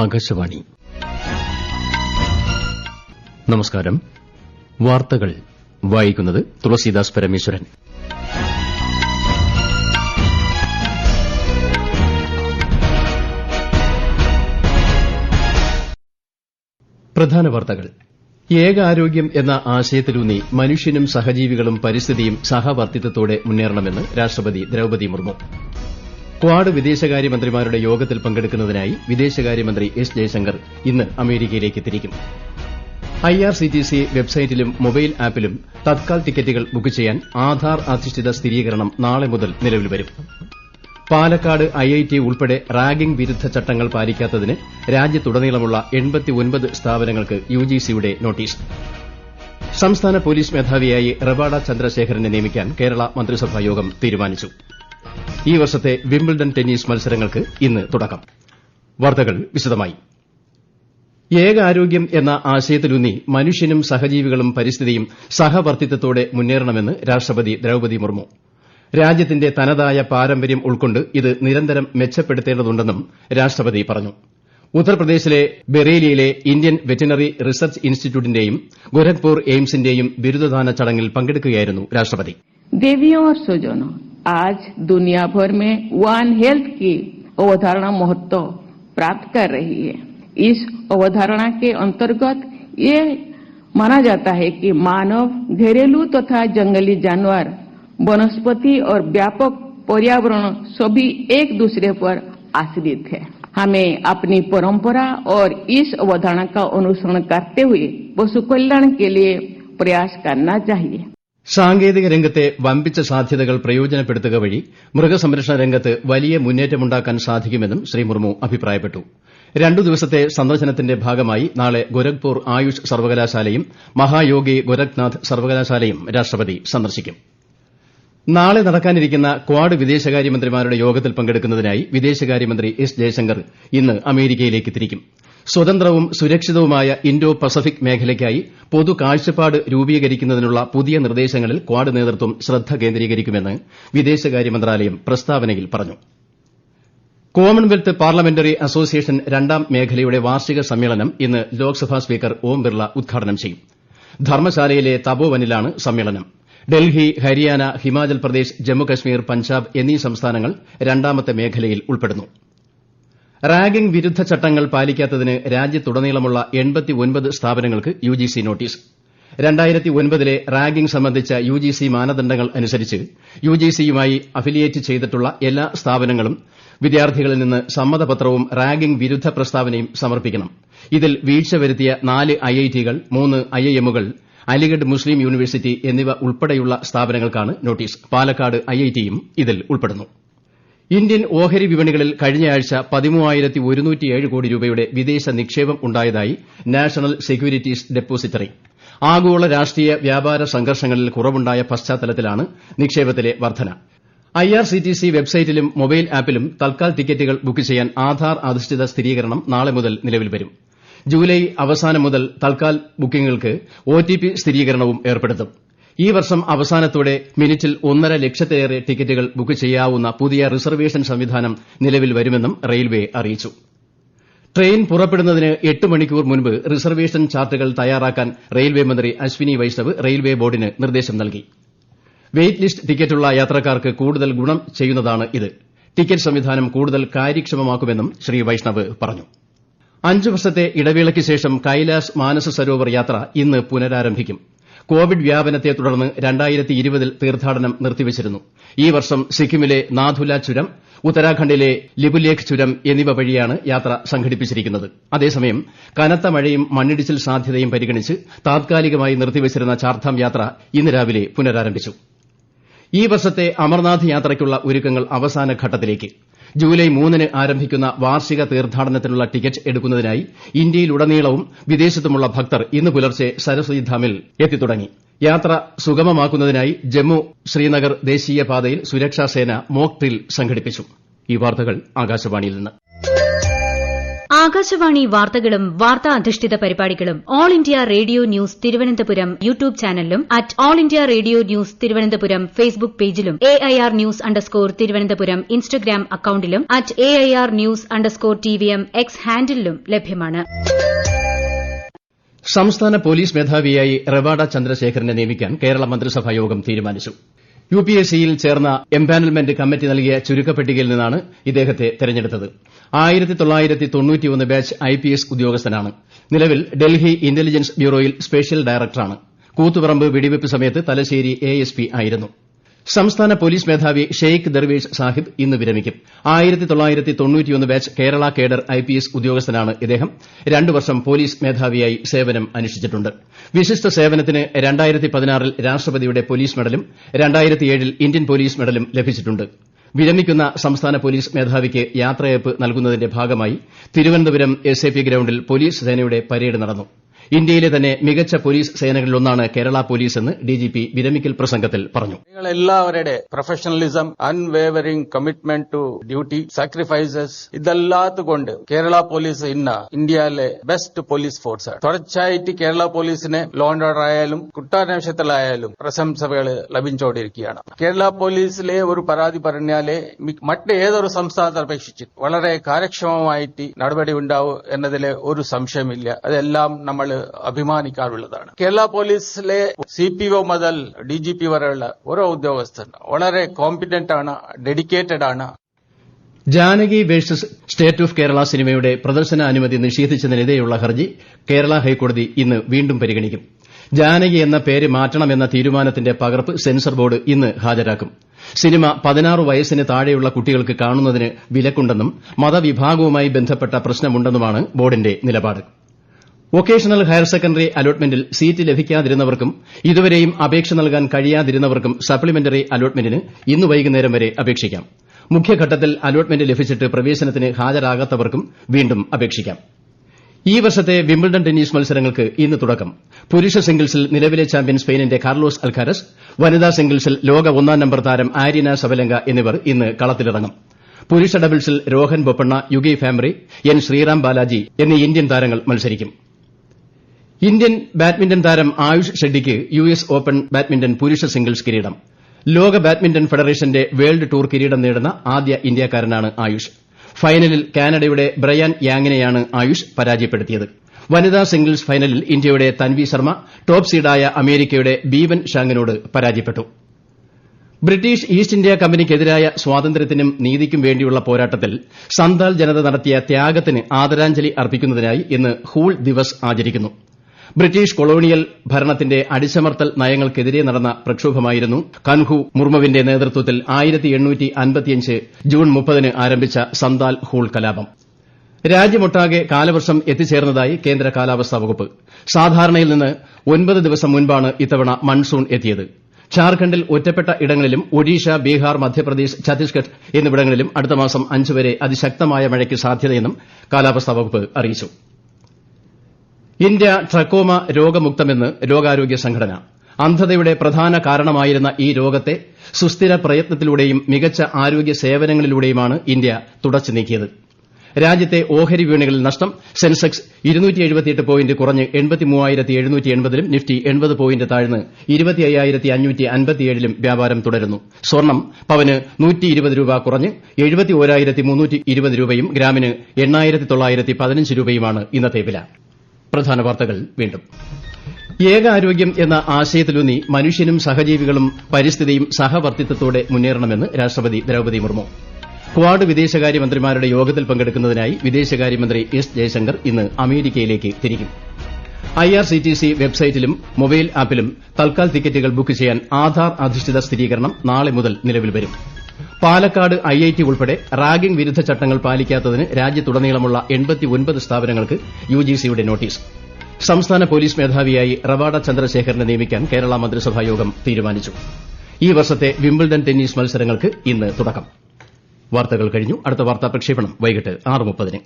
ആകാശവാണി. നമസ്കാരം. വാർത്തകൾ വായിക്കുന്നത് തുളസീദാസ് പരമേശ്വരൻ. പ്രധാന വാർത്തകൾ. ഏകാരോഗ്യം എന്ന ആശയത്തിലൂന്നി മനുഷ്യനും സഹജീവികളും പരിസ്ഥിതിയും സഹവർത്തിത്വത്തോടെ മുന്നേറണമെന്ന് രാഷ്ട്രപതി ദ്രൌപദി മുർമു. ക്വാഡ് വിദേശകാര്യമന്ത്രിമാരുടെ യോഗത്തിൽ പങ്കെടുക്കുന്നതിനായി വിദേശകാര്യമന്ത്രി എസ് ജയശങ്കർ ഇന്ന് അമേരിക്കയിലേക്ക് തിരിക്കും. IRCTC വെബ്സൈറ്റിലും മൊബൈൽ ആപ്പിലും തത്കാൽ ടിക്കറ്റുകൾ ബുക്ക് ചെയ്യാൻ ആധാർ അധിഷ്ഠിത സ്ഥിരീകരണം നാളെ മുതൽ നിലവിൽ വരും. പാലക്കാട് IIT ഉൾപ്പെടെ റാഗിംഗ് വിരുദ്ധ ചട്ടങ്ങൾ പാലിക്കാത്തതിന് രാജ്യത്തുടനീളമുള്ള 89 സ്ഥാപനങ്ങൾക്ക് UGCയുടെ നോട്ടീസ്. സംസ്ഥാന പോലീസ് മേധാവിയായി റവാഡ ചന്ദ്രശേഖരനെ നിയമിക്കാൻ കേരള മന്ത്രിസഭായോഗം തീരുമാനിച്ചു. ഈ വർഷത്തെ വിംബിൾഡൺ ടെന്നീസ് മത്സരങ്ങൾക്ക് ഇന്ന് തുടക്കം. വാർത്തകൾ വിശദമായി. ഏകാരോഗ്യം എന്ന ആശയത്തിലൂന്നി മനുഷ്യനും സഹജീവികളും പരിസ്ഥിതിയും സഹവർത്തിത്വത്തോടെ മുന്നേറണമെന്ന് രാഷ്ട്രപതി ദ്രൌപദി മുർമു. രാജ്യത്തിന്റെ തനതായ പാരമ്പര്യം ഉൾക്കൊണ്ട് ഇത് നിരന്തരം മെച്ചപ്പെടുത്തേണ്ടതുണ്ടെന്നും രാഷ്ട്രപതി പറഞ്ഞു. ഉത്തർപ്രദേശിലെ ബറേലിയിലെ ഇന്ത്യൻ വെറ്റിനറി റിസർച്ച് ഇൻസ്റ്റിറ്റ്യൂട്ടിന്റെയും ഗോരഖ്പൂർ എയിംസിന്റെയും ബിരുദദാന ചടങ്ങിൽ പങ്കെടുക്കുകയായിരുന്നു രാഷ്ട്രപതി. देवियों और स्वजनों, आज दुनिया भर में वन हेल्थ की अवधारणा महत्व प्राप्त कर रही है. इस अवधारणा के अंतर्गत ये माना जाता है कि मानव, घरेलू तथा जंगली जानवर, वनस्पति और व्यापक पर्यावरण सभी एक दूसरे पर आश्रित है. हमें अपनी परंपरा और इस अवधारणा का अनुसरण करते हुए पशु कल्याण के लिए प्रयास करना चाहिए. സാങ്കേതിക രംഗത്തെ വമ്പിച്ച സാധ്യതകൾ പ്രയോജനപ്പെടുത്തുക വഴി മൃഗസംരക്ഷണ രംഗത്ത് വലിയ മുന്നേറ്റമുണ്ടാക്കാൻ സാധിക്കുമെന്നും ശ്രീ മുർമു അഭിപ്രായപ്പെട്ടു. 2 ദിവസത്തെ സന്ദർശനത്തിന്റെ ഭാഗമായി നാളെ ഗോരഖ്പൂർ ആയുഷ് സർവകലാശാലയും മഹായോഗി ഗോരഖ്നാഥ് സർവകലാശാലയും രാഷ്ട്രപതി സന്ദർശിക്കും. നാളെ നടക്കാനിരിക്കുന്ന ക്വാഡ് വിദേശകാര്യമന്ത്രിമാരുടെ യോഗത്തിൽ പങ്കെടുക്കുന്നതിനായി വിദേശകാര്യമന്ത്രി എസ് ജയശങ്കർ ഇന്ന് അമേരിക്കയിലേക്ക് തിരിക്കും. സ്വതന്ത്രവും സുരക്ഷിതവുമായ ഇൻഡോ പസഫിക് മേഖലയ്ക്കായി പൊതു കാഴ്ചപ്പാട് രൂപീകരിക്കുന്നതിനുള്ള പുതിയ നിർദ്ദേശങ്ങളിൽ ക്വാഡ് നേതൃത്വം ശ്രദ്ധ കേന്ദ്രീകരിക്കുമെന്ന് വിദേശകാര്യ മന്ത്രാലയം പ്രസ്താവനയിൽ പറഞ്ഞു. കോമൺവെൽത്ത് പാർലമെന്ററി അസോസിയേഷൻ 2ാം മേഖലയുടെ വാർഷിക സമ്മേളനം ഇന്ന് ലോക്സഭാ സ്പീക്കർ ഓം ബിർള ഉദ്ഘാടനം ചെയ്യും. ധർമ്മശാലയിലെ തപോവനിലാണ് സമ്മേളനം. ഡൽഹി, ഹരിയാന, ഹിമാചൽ പ്രദേശ്, ജമ്മുകശ്മീർ, പഞ്ചാബ് എന്നീ സംസ്ഥാനങ്ങൾ 2ാമത്തെ മേഖലയിൽ ഉൾപ്പെടുന്നു. റാഗിംഗ് വിരുദ്ധ ചട്ടങ്ങൾ പാലിക്കാത്തതിന് രാജ്യത്തുടനീളമുള്ള 89 സ്ഥാപനങ്ങൾക്ക് UGC നോട്ടീസ്. 2009ലെ റാഗിംഗ് സംബന്ധിച്ച UGC മാനദണ്ഡങ്ങൾ അനുസരിച്ച് UGCയുമായി അഫിലിയേറ്റ് ചെയ്തിട്ടുള്ള എല്ലാ സ്ഥാപനങ്ങളും വിദ്യാർത്ഥികളിൽ നിന്ന് സമ്മതപത്രവും റാഗിംഗ് വിരുദ്ധ പ്രസ്താവനയും സമർപ്പിക്കണം. ഇതിൽ വീഴ്ച വരുത്തിയ 4 IITകൾ, 3 IIMകൾ, അലിഗഡ് മുസ്ലിം യൂണിവേഴ്സിറ്റി എന്നിവ ഉൾപ്പെടെയുള്ള സ്ഥാപനങ്ങൾക്കാണ് നോട്ടീസ്. പാലക്കാട് IITയും ഇതിൽ ഉൾപ്പെടുന്നു. ഇന്ത്യൻ ഓഹരി വിപണികളിൽ കഴിഞ്ഞയാഴ്ച 13,107 കോടി രൂപയുടെ വിദേശ നിക്ഷേപം ഉണ്ടായതായി നാഷണൽ സെക്യൂരിറ്റീസ് ഡെപ്പോസിറ്ററി. ആഗോള രാഷ്ട്രീയ വ്യാപാര സംഘർഷങ്ങളിൽ കുറവുണ്ടായ പശ്ചാത്തലത്തിലാണ് നിക്ഷേപത്തിലെ വർധന. IRCTC വെബ്സൈറ്റിലും മൊബൈൽ ആപ്പിലും തൽക്കാൽ ടിക്കറ്റുകൾ ബുക്ക് ചെയ്യാൻ ആധാർ അധിഷ്ഠിത സ്ഥിരീകരണം നാളെ മുതൽ നിലവിൽ വരും. ജൂലൈ അവസാനം മുതൽ തൽക്കാൽ ബുക്കിംഗുകൾക്ക് OTP സ്ഥിരീകരണവും ഏർപ്പെടുത്തും. ഈ വർഷം അവസാനത്തോടെ മിനിറ്റിൽ 1.5 ലക്ഷത്തിലേറെ ടിക്കറ്റുകൾ ബുക്ക് ചെയ്യാവുന്ന പുതിയ റിസർവേഷൻ സംവിധാനം നിലവിൽ വരുമെന്നും റെയിൽവേ അറിയിച്ചു. ട്രെയിൻ പുറപ്പെടുന്നതിന് 8 മണിക്കൂർ മുൻപ് റിസർവേഷൻ ചാർട്ടുകൾ തയ്യാറാക്കാൻ റെയിൽവേ മന്ത്രി അശ്വിനി വൈഷ്ണവ് റെയിൽവേ ബോർഡിന് നിർദ്ദേശം നൽകി. വെയിറ്റ് ലിസ്റ്റ് ടിക്കറ്റുള്ള യാത്രക്കാർക്ക് കൂടുതൽ ഗുണം ചെയ്യുന്നതാണ് ഇത്. ടിക്കറ്റ് സംവിധാനം കൂടുതൽ കാര്യക്ഷമമാക്കുമെന്നും ശ്രീ വൈഷ്ണവ് പറഞ്ഞു. 5 വർഷത്തെ ഇടവേളയ്ക്ക് ശേഷം കൈലാസ് മാനസ സരോവർ യാത്ര ഇന്ന് പുനരാരംഭിക്കും. കോവിഡ് വ്യാപനത്തെ തുടർന്ന് 2020ൽ തീർത്ഥാടനം നിർത്തിവച്ചിരുന്നു. ഈ വർഷം സിക്കിമിലെ നാഥുല ചുരം, ഉത്തരാഖണ്ഡിലെ ലിപുലേഖ് ചുരം എന്നിവ വഴിയാണ് യാത്ര സംഘടിപ്പിച്ചിരിക്കുന്നത്. അതേസമയം കനത്ത മഴയും മണ്ണിടിച്ചിൽ സാധ്യതയും പരിഗണിച്ച് താത്കാലികമായി നിർത്തിവച്ചിരുന്ന ചാർധാം യാത്ര ഇന്ന് രാവിലെ പുനരാരംഭിച്ചു. ഈ വർഷത്തെ അമർനാഥ് യാത്രയ്ക്കുള്ള ഒരുക്കങ്ങൾ അവസാന ഘട്ടത്തിലേക്ക്. ജൂലൈ 3-ന് ആരംഭിക്കുന്ന വാർഷിക തീർത്ഥാടനത്തിനുള്ള ടിക്കറ്റ് എടുക്കുന്നതിനായി ഇന്ത്യയിലുടനീളവും വിദേശത്തുമുള്ള ഭക്തർ ഇന്ന് പുലർച്ചെ സരസ്വതിധാമിൽ എത്തിത്തുടങ്ങി. യാത്ര സുഗമമാക്കുന്നതിനായി ജമ്മു ശ്രീനഗർ ദേശീയ പാതയിൽ സുരക്ഷാസേന മോക്ക് ഡ്രിൽ സംഘടിപ്പിച്ചു. ഈ വാർത്തകൾ ആകാശവാണിയിൽ നിന്ന്. ആകാശവാണി വാർത്തകളും വാർത്താ അധിഷ്ഠിത പരിപാടികളും All India Radio news Thiruvananthapuram YouTube ചാനലിലും at All India Radio news Thiruvananthapuram Facebook പേജിലും AIR ന്യൂസ് _ ഇൻസ്റ്റഗ്രാം അക്കൌണ്ടിലും at AIR news _ TVM X ഹാൻഡിലും ലഭ്യമാണ്. സംസ്ഥാന പോലീസ് മേധാവിയായി റവാഡ ചന്ദ്രശേഖരനെ നിയമിക്കാൻ കേരള മന്ത്രിസഭാ യോഗം തീരുമാനിച്ചു. UPSCയിൽ ചേർന്ന എംപാനൽമെന്റ് കമ്മിറ്റി നൽകിയ ചുരുക്കപ്പട്ടികയിൽ നിന്നാണ് ഇദ്ദേഹത്തെ തെരഞ്ഞെടുത്തത്. 1991 ബാച്ച് IPS ഉദ്യോഗസ്ഥനാണ്. നിലവിൽ ഡൽഹി ഇന്റലിജൻസ് ബ്യൂറോയിൽ സ്പെഷ്യൽ ഡയറക്ടറാണ്. കൂത്തുപറമ്പ് വെടിവെപ്പ് സമയത്ത് തലശ്ശേരി ASP ആയിരുന്നു. സംസ്ഥാന പോലീസ് മേധാവി ഷെയ്ഖ് ദർവേഷ് സാഹിബ് ഇന്ന് വിരമിക്കും. 1991 ബാച്ച് കേരള കേഡർ IPS ഉദ്യോഗസ്ഥനാണ് ഇദ്ദേഹം. 2 വർഷം പോലീസ് മേധാവിയായി സേവനം അനുഷ്ഠിച്ചിട്ടുണ്ട്. വിശിഷ്ട സേവനത്തിന് 2016 രാഷ്ട്രപതിയുടെ പോലീസ് മെഡലും 2007 ഇന്ത്യൻ പോലീസ് മെഡലും ലഭിച്ചിട്ടുണ്ട്. വിരമിക്കുന്ന സംസ്ഥാന പോലീസ് മേധാവിക്ക് യാത്രയയപ്പ് നൽകുന്നതിന്റെ ഭാഗമായി തിരുവനന്തപുരം SAP ഗ്രൌണ്ടിൽ പോലീസ് സേനയുടെ പരേഡ് നടന്നു. ഇന്ത്യയിലെ തന്നെ മികച്ച പോലീസ് സേനകളിലൊന്നാണ് കേരള പോലീസ് എന്ന് DGP വിരമിക്കൽ പ്രസംഗത്തിൽ പറഞ്ഞു. നിങ്ങളെല്ലാവരുടെ professionalism, unwavering commitment to duty, sacrifices ഇതെല്ലാത്തുകൊണ്ട് കേരള പോലീസ് ഇന്ന് ഇന്ത്യയിലെ ബെസ്റ്റ് പോലീസ് ഫോഴ്സാണ്. തുടർച്ചയായിട്ട് കേരള പോലീസിന് ലോ ആൻഡ് ഓർഡർ ആയാലും കുറ്റാന്വേഷണത്തിലായാലും പ്രശംസകൾ ലഭിച്ചുകൊണ്ടിരിക്കുകയാണ്. കേരള പോലീസിലെ ഒരു പരാതി പറഞ്ഞാലേ മറ്റേതൊരു സംസ്ഥാനത്തെ അപേക്ഷിച്ച് വളരെ കാര്യക്ഷമമായിട്ട് നടപടി ഉണ്ടാവും എന്നതിൽ ഒരു സംശയമില്ല. അതെല്ലാം നമ്മൾ അഭിമാനിക്കാറുള്ളതാണ്. കേരള പോലീസിലെ CPO മുതൽ DGP വരെയുള്ള ഓരോ ഉദ്യോഗസ്ഥൻ വളരെ കോമ്പിറ്റന്റ് ആണ്, ഡെഡിക്കേറ്റഡ് ആണ്. Janaki versus state of Kerala സിനിമയുടെ പ്രദർശനാനുമതി നിഷേധിച്ചതിനെതിരെയുള്ള ഹർജി കേരള ഹൈക്കോടതി ഇന്ന് വീണ്ടും പരിഗണിക്കും. ജാനകി എന്ന പേര് മാറ്റണമെന്ന തീരുമാനത്തിന്റെ പകർപ്പ് സെൻസർ ബോർഡ് ഇന്ന് ഹാജരാക്കും. സിനിമ 16 വയസ്സിന് താഴെയുള്ള കുട്ടികൾക്ക് കാണുന്നതിന് വിലക്കുണ്ടെന്നും മതവിഭാഗവുമായി ബന്ധപ്പെട്ട പ്രശ്നമുണ്ടെന്നുമാണ് ബോർഡിന്റെ നിലപാട്. വൊക്കേഷണൽ ഹയർ സെക്കൻഡറി അലോട്ട്മെന്റിൽ സീറ്റ് ലഭിക്കാതിരുന്നവർക്കും ഇതുവരെയും അപേക്ഷ നൽകാൻ കഴിയാതിരുന്നവർക്കും സപ്ലിമെന്ററി അലോട്ട്മെന്റിന് ഇന്ന് വൈകുന്നേരം വരെ അപേക്ഷിക്കാം. മുഖ്യഘട്ടത്തിൽ അലോട്ട്മെന്റ് ലഭിച്ചിട്ട് പ്രവേശനത്തിന് ഹാജരാകാത്തവർക്കും വീണ്ടും അപേക്ഷിക്കാം. ഈ വർഷത്തെ വിംബിൾഡൺ ടെന്നീസ് മത്സരങ്ങൾക്ക് ഇന്ന് തുടക്കം. പുരുഷ സിംഗിൾസിൽ നിലവിലെ ചാമ്പ്യൻ സ്പെയിനിന്റെ കാർലോസ് അൽക്കാരസ്, വനിതാ സിംഗിൾസിൽ ലോക 1-ാം നമ്പർ താരം ആര്യന സബലങ്ക എന്നിവർ ഇന്ന് കളത്തിലിറങ്ങും. പുരുഷ ഡബിൾസിൽ രോഹൻ ബൊപ്പണ്ണ, യുഗി ഫാംറി, N ശ്രീറാം ബാലാജി എന്നീ ഇന്ത്യൻ താരങ്ങൾ മത്സരിക്കും. ഇന്ത്യൻ ബാഡ്മിന്റൺ താരം ആയുഷ് ഷെഡ്ഡിക്ക് US ഓപ്പൺ ബാഡ്മിന്റൺ പുരുഷ സിംഗിൾസ് കിരീടം. ലോക ബാഡ്മിന്റൺ ഫെഡറേഷന്റെ വേൾഡ് ടൂർ കിരീടം നേടുന്ന ആദ്യ ഇന്ത്യക്കാരനാണ് ആയുഷ്. ഫൈനലിൽ കാനഡയുടെ ബ്രയാൻ യാങ്ങിനെയാണ് ആയുഷ് പരാജയപ്പെടുത്തിയത്. വനിതാ സിംഗിൾസ് ഫൈനലിൽ ഇന്ത്യയുടെ തൻവി ശർമ്മ ടോപ്പ് സീഡായ അമേരിക്കയുടെ ബീവൻ ഷാങ്ങിനോട് പരാജയപ്പെട്ടു. ബ്രിട്ടീഷ് ഈസ്റ്റ് ഇന്ത്യാ കമ്പനിക്കെതിരായ സ്വാതന്ത്ര്യത്തിനും നീതിക്കും വേണ്ടിയുള്ള പോരാട്ടത്തിൽ സന്താൽ ജനത നടത്തിയ ത്യാഗത്തിന് ആദരാഞ്ജലി അർപ്പിക്കുന്നതിനായി ഇന്ന് ഹൂൾ ദിവസ് ആചരിക്കുന്നു. ബ്രിട്ടീഷ് കൊളോണിയൽ ഭരണത്തിന്റെ അടിച്ചമർത്തൽ നയങ്ങൾക്കെതിരെ നടന്ന പ്രക്ഷോഭമായിരുന്നു കൻഹു മുർമുവിന്റെ നേതൃത്വത്തിൽ 1855 ജൂൺ 30 ആരംഭിച്ച സന്താൽ ഹൂൾ കലാപം. രാജ്യമൊട്ടാകെ കാലവർഷം എത്തിച്ചേർന്നതായി കേന്ദ്ര കാലാവസ്ഥാ വകുപ്പ്. സാധാരണയിൽ നിന്ന് 9 ദിവസം മുൻപാണ് ഇത്തവണ മൺസൂൺ എത്തിയത്. ഝാർഖണ്ഡിൽ ഒറ്റപ്പെട്ട ഇടങ്ങളിലും ഒഡീഷ, ബീഹാർ, മധ്യപ്രദേശ്, ഛത്തീസ്ഗഡ് എന്നിവിടങ്ങളിലും അടുത്ത മാസം 5 വരെ അതിശക്തമായ മഴയ്ക്ക് സാധ്യതയെന്നും കാലാവസ്ഥാ വകുപ്പ് അറിയിച്ചു. ഇന്ത്യ ട്രക്കോമ രോഗമുക്തമെന്ന് ലോകാരോഗ്യ സംഘടന. അന്ധതയുടെ പ്രധാന കാരണമായിരുന്ന ഈ രോഗത്തെ സുസ്ഥിര പ്രയത്നത്തിലൂടെയും മികച്ച ആരോഗ്യ സേവനങ്ങളിലൂടെയുമാണ് ഇന്ത്യ തുടച്ചു നീക്കിയത്. രാജ്യത്തെ ഓഹരി വിപണികളിൽ നഷ്ടം. സെൻസെക്സ് 278 പോയിന്റ് കുറഞ്ഞ് 83,780-ലും നിഫ്റ്റി 80 പോയിന്റ് താഴ്ന്ന് 25,557-ലും വ്യാപാരം തുടരുന്നു. സ്വർണം പവന് 120 രൂപ കുറഞ്ഞ് 71,320 രൂപയും ഗ്രാമിന് 8,915 രൂപയുമാണ് ഇന്നത്തെ വില. പ്രധാന വാർത്തകൾ വീണ്ടും. ഏകാരോഗ്യം എന്ന ആശയത്തിലൂന്നി മനുഷ്യനും സഹജീവികളും പരിസ്ഥിതിയും സഹവർത്തിത്വത്തോടെ മുന്നേറണമെന്ന് രാഷ്ട്രപതി ദ്രൌപദി മുർമു. ക്വാഡ് വിദേശകാര്യമന്ത്രിമാരുടെ യോഗത്തിൽ പങ്കെടുക്കുന്നതിനായി വിദേശകാര്യമന്ത്രി S ജയശങ്കർ ഇന്ന് അമേരിക്കയിലേക്ക് തിരിക്കും. IRCTC വെബ്സൈറ്റിലും മൊബൈൽ ആപ്പിലും തൽക്കാൽ ടിക്കറ്റുകൾ ബുക്ക് ചെയ്യാൻ ആധാർ അധിഷ്ഠിത സ്ഥിരീകരണം നാളെ മുതൽ നിലവിൽ വരും. പാലക്കാട് IIT ഉൾപ്പെടെ റാഗിംഗ് വിരുദ്ധ ചട്ടങ്ങൾ പാലിക്കാത്തതിന് രാജ്യത്തുടനീളമുള്ള 89 സ്ഥാപനങ്ങൾക്ക് UGCയുടെ നോട്ടീസ്. സംസ്ഥാന പോലീസ് മേധാവിയായി റവാഡ ചന്ദ്രശേഖരനെ നിയമിക്കാൻ കേരള മന്ത്രിസഭാ യോഗം തീരുമാനിച്ചു. ഈ വർഷത്തെ വിംബിൾഡൺ ടെന്നീസ് മത്സരങ്ങൾക്ക് ഇന്ന് തുടക്കം. വാർത്തകൾ കഴിഞ്ഞു. അടുത്ത വാർത്താ പ്രക്ഷേപണം വൈകിട്ട് 6:30-ന്.